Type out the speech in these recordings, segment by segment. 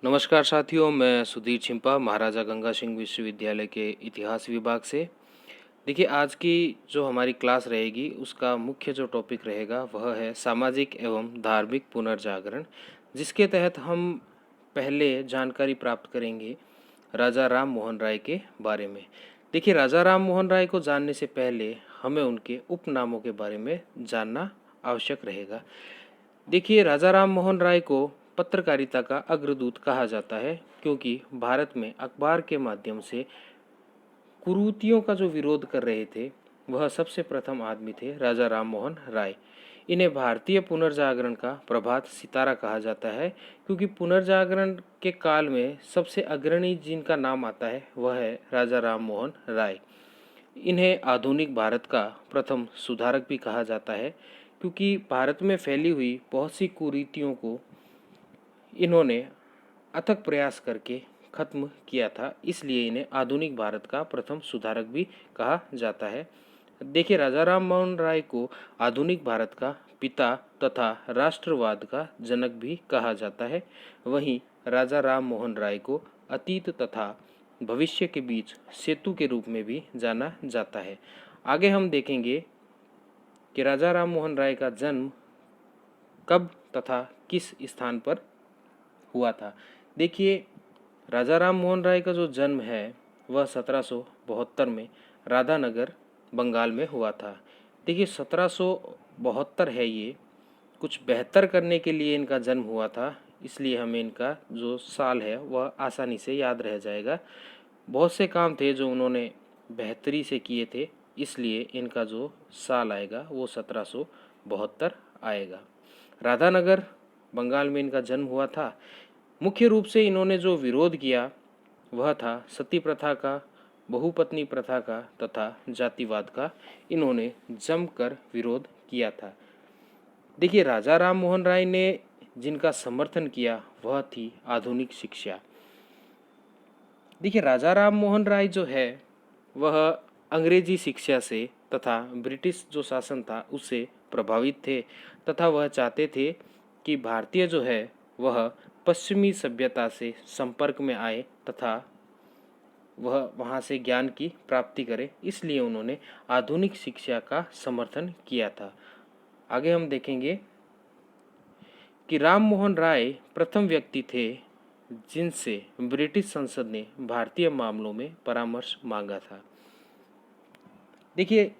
नमस्कार साथियों, मैं सुधीर छिंपा महाराजा गंगा सिंह विश्वविद्यालय के इतिहास विभाग से। देखिए, आज की जो हमारी क्लास रहेगी उसका मुख्य जो टॉपिक रहेगा वह है सामाजिक एवं धार्मिक पुनर्जागरण, जिसके तहत हम पहले जानकारी प्राप्त करेंगे राजा राम मोहन राय के बारे में। देखिए, राजा राम मोहन राय को जानने से पहले हमें उनके उपनामों के बारे में जानना आवश्यक रहेगा। देखिए, राजा राम मोहन राय को पत्रकारिता का अग्रदूत कहा जाता है, क्योंकि भारत में अखबार के माध्यम से कुरीतियों का जो विरोध कर रहे थे वह सबसे प्रथम आदमी थे राजा राम मोहन राय। इन्हें भारतीय पुनर्जागरण का प्रभात सितारा कहा जाता है, क्योंकि पुनर्जागरण के काल में सबसे अग्रणी जिनका नाम आता है वह है राजा राम मोहन राय। इन्हें आधुनिक भारत का प्रथम सुधारक भी कहा जाता है, क्योंकि भारत में फैली हुई बहुत सी कुरीतियों को इन्होंने अथक प्रयास करके खत्म किया था, इसलिए इन्हें आधुनिक भारत का प्रथम सुधारक भी कहा जाता है। देखिए, राजा राम मोहन राय को आधुनिक भारत का पिता तथा राष्ट्रवाद का जनक भी कहा जाता है। वहीं राजा राम मोहन राय को अतीत तथा भविष्य के बीच सेतु के रूप में भी जाना जाता है। आगे हम देखेंगे कि राजा राम मोहन राय का जन्म कब तथा किस स्थान पर हुआ था। देखिए, राजा राम मोहन राय का जो जन्म है वह 1772 में राधानगर बंगाल में हुआ था। देखिए, 1772 है, ये कुछ बेहतर करने के लिए इनका जन्म हुआ था, इसलिए हमें इनका जो साल है वह आसानी से याद रह जाएगा। बहुत से काम थे जो उन्होंने बेहतरी से किए थे, इसलिए इनका जो साल आएगा वो 1772 आएगा। राधानगर बंगाल में इनका जन्म हुआ था। मुख्य रूप से इन्होंने जो विरोध किया वह था सती प्रथा का, बहुपत्नी प्रथा का तथा जातिवाद का। इन्होंने जमकर विरोध किया था। देखिए, राजा राम मोहन राय ने जिनका समर्थन किया वह थी आधुनिक शिक्षा। देखिए, राजा राम मोहन राय जो है वह अंग्रेजी शिक्षा से तथा ब्रिटिश जो शासन था उससे प्रभावित थे, तथा वह चाहते थे कि भारतीय जो है वह पश्चिमी सभ्यता से संपर्क में आए तथा वह वहाँ से ज्ञान की प्राप्ति करे, इसलिए उन्होंने आधुनिक शिक्षा का समर्थन किया था। आगे हम देखेंगे कि राम मोहन राय प्रथम व्यक्ति थे जिनसे ब्रिटिश संसद ने भारतीय मामलों में परामर्श मांगा था। देखिए,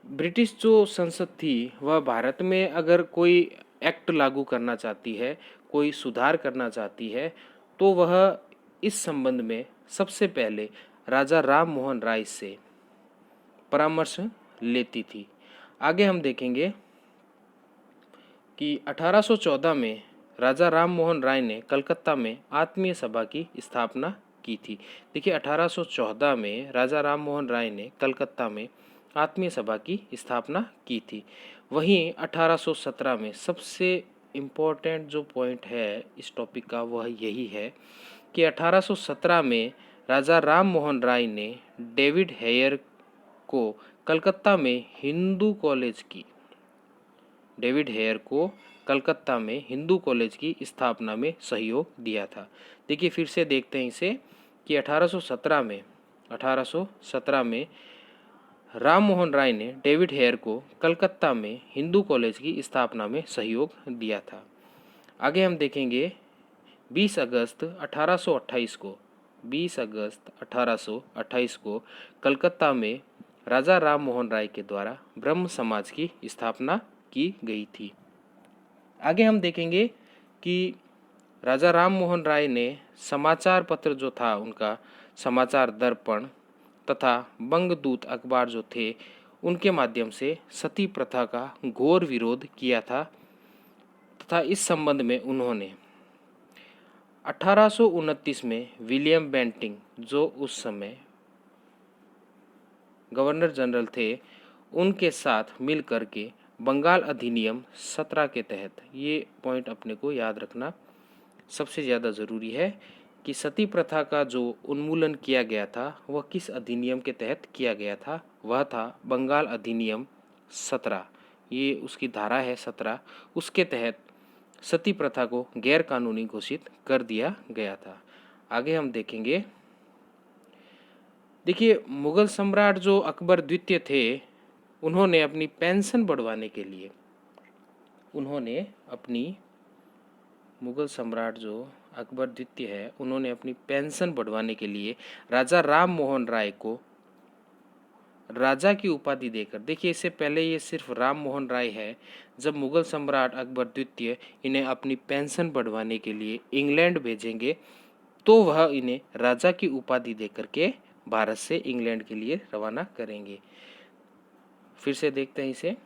ब्रिटिश जो संसद थी वह भारत में अगर कोई एक्ट लागू करना चाहती है, कोई सुधार करना चाहती है, तो वह इस संबंध में सबसे पहले राजा राम मोहन राय से परामर्श लेती थी। आगे हम देखेंगे कि 1814 में राजा राम मोहन राय ने कलकत्ता में आत्मीय सभा की स्थापना की थी। देखिए, 1814 में राजा राम मोहन राय ने कलकत्ता में आत्मीय सभा की स्थापना की थी। वहीं 1817 में सबसे इम्पोर्टेंट जो पॉइंट है इस टॉपिक का वह यही है कि 1817 में राजा राम मोहन राय ने डेविड हेयर को कलकत्ता में हिंदू कॉलेज की स्थापना में सहयोग दिया था। देखिए, फिर से देखते हैं इसे कि 1817 में राम मोहन राय ने डेविड हेयर को कलकत्ता में हिंदू कॉलेज की स्थापना में सहयोग दिया था। आगे हम देखेंगे 20 अगस्त 1828 को कलकत्ता में राजा राम मोहन राय के द्वारा ब्रह्म समाज की स्थापना की गई थी। आगे हम देखेंगे कि राजा राम मोहन राय ने समाचार पत्र जो था उनका समाचार दर्पण तथा बंगदूत अखबार जो थे उनके माध्यम से सती प्रथा का घोर विरोध किया था, तथा इस संबंध में उन्होंने 1829 में विलियम बेंटिंग जो उस समय गवर्नर जनरल थे उनके साथ मिल करके बंगाल अधिनियम 17 के तहत, ये पॉइंट अपने को याद रखना सबसे ज़्यादा ज़रूरी है कि सती प्रथा का जो उन्मूलन किया गया था वह किस अधिनियम के तहत किया गया था। वह था बंगाल अधिनियम 17, ये उसकी धारा है 17, उसके तहत सती प्रथा को गैर कानूनी घोषित कर दिया गया था। आगे हम देखेंगे, देखिए मुगल सम्राट जो अकबर द्वितीय थे, उन्होंने अपनी पेंशन बढ़वाने के लिए, उन्होंने अपनी मुगल सम्राट जो अकबर द्वितीय है, उन्होंने अपनी पेंशन बढ़वाने के लिए राजा राम मोहन राय को राजा की उपाधि देकर, देखिए इससे पहले ये सिर्फ राम मोहन राय है, जब मुगल सम्राट अकबर द्वितीय इन्हें अपनी पेंशन बढ़वाने के लिए इंग्लैंड भेजेंगे तो वह इन्हें राजा की उपाधि देकर के भारत से इंग्लैंड के लिए रवाना करेंगे। फिर से देखते हैं इसे।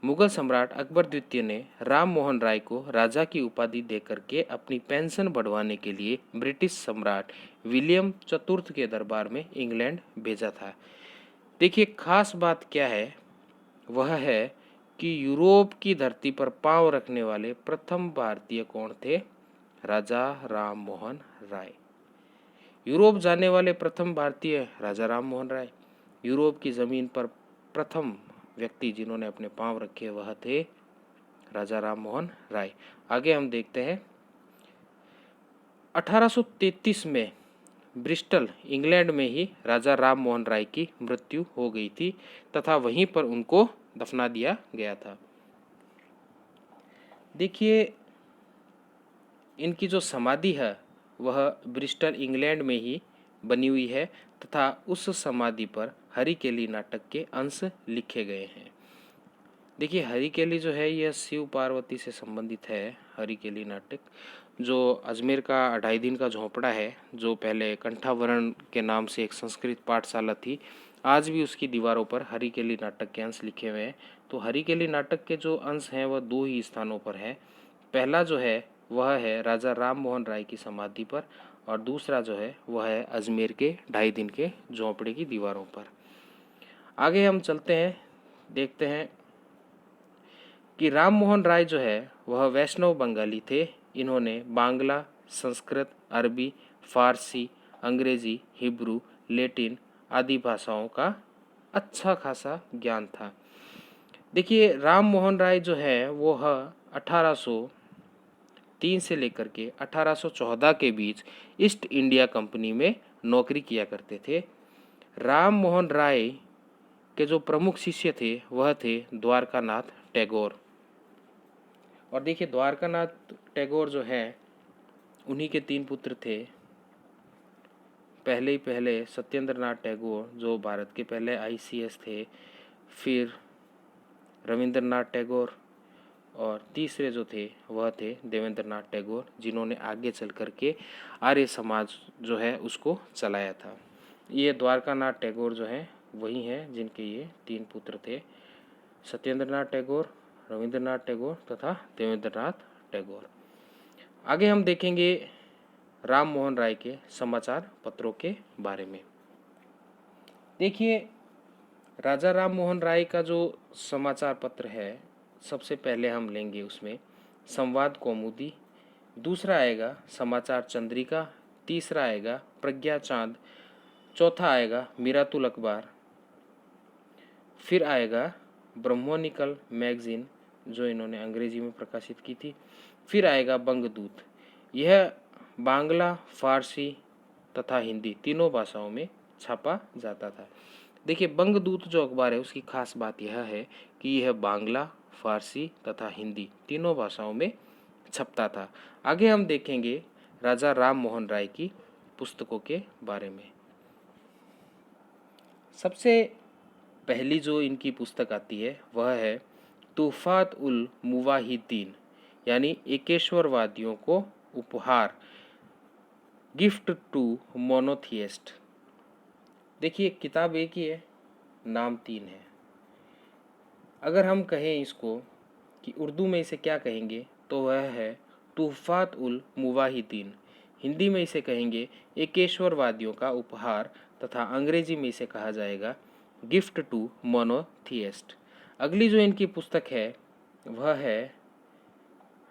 मुगल सम्राट अकबर द्वितीय ने राम मोहन राय को राजा की उपाधि देकर के अपनी पेंशन बढ़वाने के लिए ब्रिटिश सम्राट विलियम चतुर्थ के दरबार में इंग्लैंड भेजा था। देखिए खास बात क्या है, वह है कि यूरोप की धरती पर पांव रखने वाले प्रथम भारतीय कौन थे? राजा राम मोहन राय। यूरोप जाने वाले प्रथम भारतीय राजा राम मोहन राय। यूरोप की जमीन पर प्रथम व्यक्ति जिन्होंने अपने पांव रखे वह थे राजा राम मोहन राय। आगे हम देखते हैं, 1833 में ब्रिस्टल इंग्लैंड में ही राजा राम मोहन राय की मृत्यु हो गई थी तथा वहीं पर उनको दफना दिया गया था। देखिए इनकी जो समाधि है वह ब्रिस्टल इंग्लैंड में ही बनी हुई है तथा उस समाधि पर हरिकेली नाटक के अंश लिखे गए हैं। देखिए हरिकेली जो है यह शिव पार्वती से संबंधित है। हरिकेली नाटक जो अजमेर का 2.5 दिन का झोंपड़ा है, जो पहले कंठावरण के नाम से एक संस्कृत पाठशाला थी, आज भी उसकी दीवारों पर हरिकेली नाटक के अंश लिखे हुए हैं। तो हरिकेली नाटक के जो अंश हैं वह 2 ही स्थानों पर है। पहला जो है वह है राजा राम मोहन राय की समाधि पर और दूसरा जो है वह है अजमेर के 2.5 दिन के झोंपड़े की दीवारों पर। आगे हम चलते हैं, देखते हैं कि राम मोहन राय जो है वह वैष्णव बंगाली थे। इन्होंने बांग्ला, संस्कृत, अरबी, फारसी, अंग्रेजी, हिब्रू, लैटिन आदि भाषाओं का अच्छा खासा ज्ञान था। देखिए राम मोहन राय जो है वो 1803 से लेकर के 1814 के बीच ईस्ट इंडिया कंपनी में नौकरी किया करते थे। राम मोहन राय के जो प्रमुख शिष्य थे वह थे द्वारकानाथ टैगोर। और देखिए द्वारकानाथ टैगोर जो है उन्हीं के 3 पुत्र थे। पहले सत्येंद्रनाथ टैगोर जो भारत के पहले ICS थे, फिर रविंद्रनाथ टैगोर और तीसरे जो थे वह थे देवेंद्रनाथ टैगोर, जिन्होंने आगे चल कर के आर्य समाज जो है उसको चलाया था। ये द्वारकानाथ टैगोर जो है वही हैं जिनके ये 3 पुत्र थे, सत्येंद्रनाथ टैगोर, रविंद्रनाथ टैगोर तथा देवेंद्रनाथ टैगोर। आगे हम देखेंगे राम मोहन राय के समाचार पत्रों के बारे में। देखिए राजा राम मोहन राय का जो समाचार पत्र है, सबसे पहले हम लेंगे उसमें संवाद कौमुदी, दूसरा आएगा समाचार चंद्रिका, तीसरा आएगा प्रज्ञा चांद, चौथा आएगा मिरातुल अखबार, फिर आएगा ब्रह्मोनिकल मैगजीन जो इन्होंने अंग्रेजी में प्रकाशित की थी, फिर आएगा बंगदूत। यह बांग्ला, फारसी तथा हिंदी तीनों भाषाओं में छापा जाता था। देखिए बंगदूत जो अखबार है उसकी खास बात यह है कि यह बांग्ला, फारसी तथा हिंदी तीनों भाषाओं में छपता था। आगे हम देखेंगे राजा राम मोहन राय की पुस्तकों के बारे में। सबसे पहली जो इनकी पुस्तक आती है वह है तूफात उल मुवाहिदीन, यानी एकेश्वरवादियों को उपहार, गिफ्ट टू मोनोथियस्ट। देखिए किताब एक ही है, नाम 3 है। अगर हम कहें इसको कि उर्दू में इसे क्या कहेंगे तो वह है तूफात उल मुवाहिदीन, हिंदी में इसे कहेंगे एकेश्वरवादियों का उपहार तथा अंग्रेजी में इसे कहा जाएगा गिफ्ट टू मोनोथियस्ट। अगली जो इनकी पुस्तक है वह है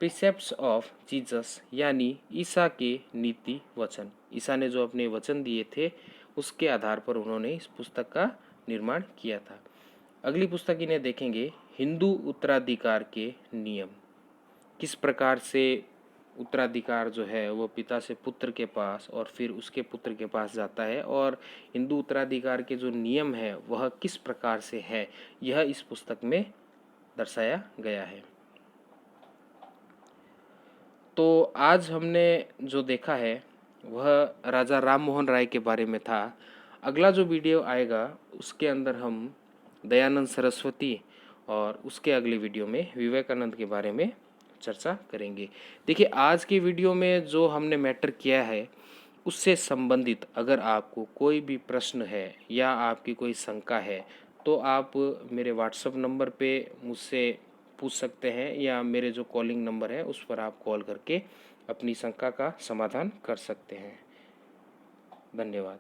प्रिसेप्ट्स ऑफ जीसस, यानी ईसा के नीति वचन। ईसा ने जो अपने वचन दिए थे उसके आधार पर उन्होंने इस पुस्तक का निर्माण किया था। अगली पुस्तक इन्हें देखेंगे हिंदू उत्तराधिकार के नियम। किस प्रकार से उत्तराधिकार जो है वो पिता से पुत्र के पास और फिर उसके पुत्र के पास जाता है, और हिंदू उत्तराधिकार के जो नियम है वह किस प्रकार से है, यह इस पुस्तक में दर्शाया गया है। तो आज हमने जो देखा है वह राजा राम मोहन राय के बारे में था। अगला जो वीडियो आएगा उसके अंदर हम दयानंद सरस्वती और उसके अगले वीडियो में विवेकानंद के बारे में चर्चा करेंगे। देखिए, आज की वीडियो में जो हमने मैटर किया है उससे संबंधित अगर आपको कोई भी प्रश्न है या आपकी कोई शंका है तो आप मेरे व्हाट्सएप नंबर पे मुझसे पूछ सकते हैं, या मेरे जो कॉलिंग नंबर है उस पर आप कॉल करके अपनी शंका का समाधान कर सकते हैं। धन्यवाद।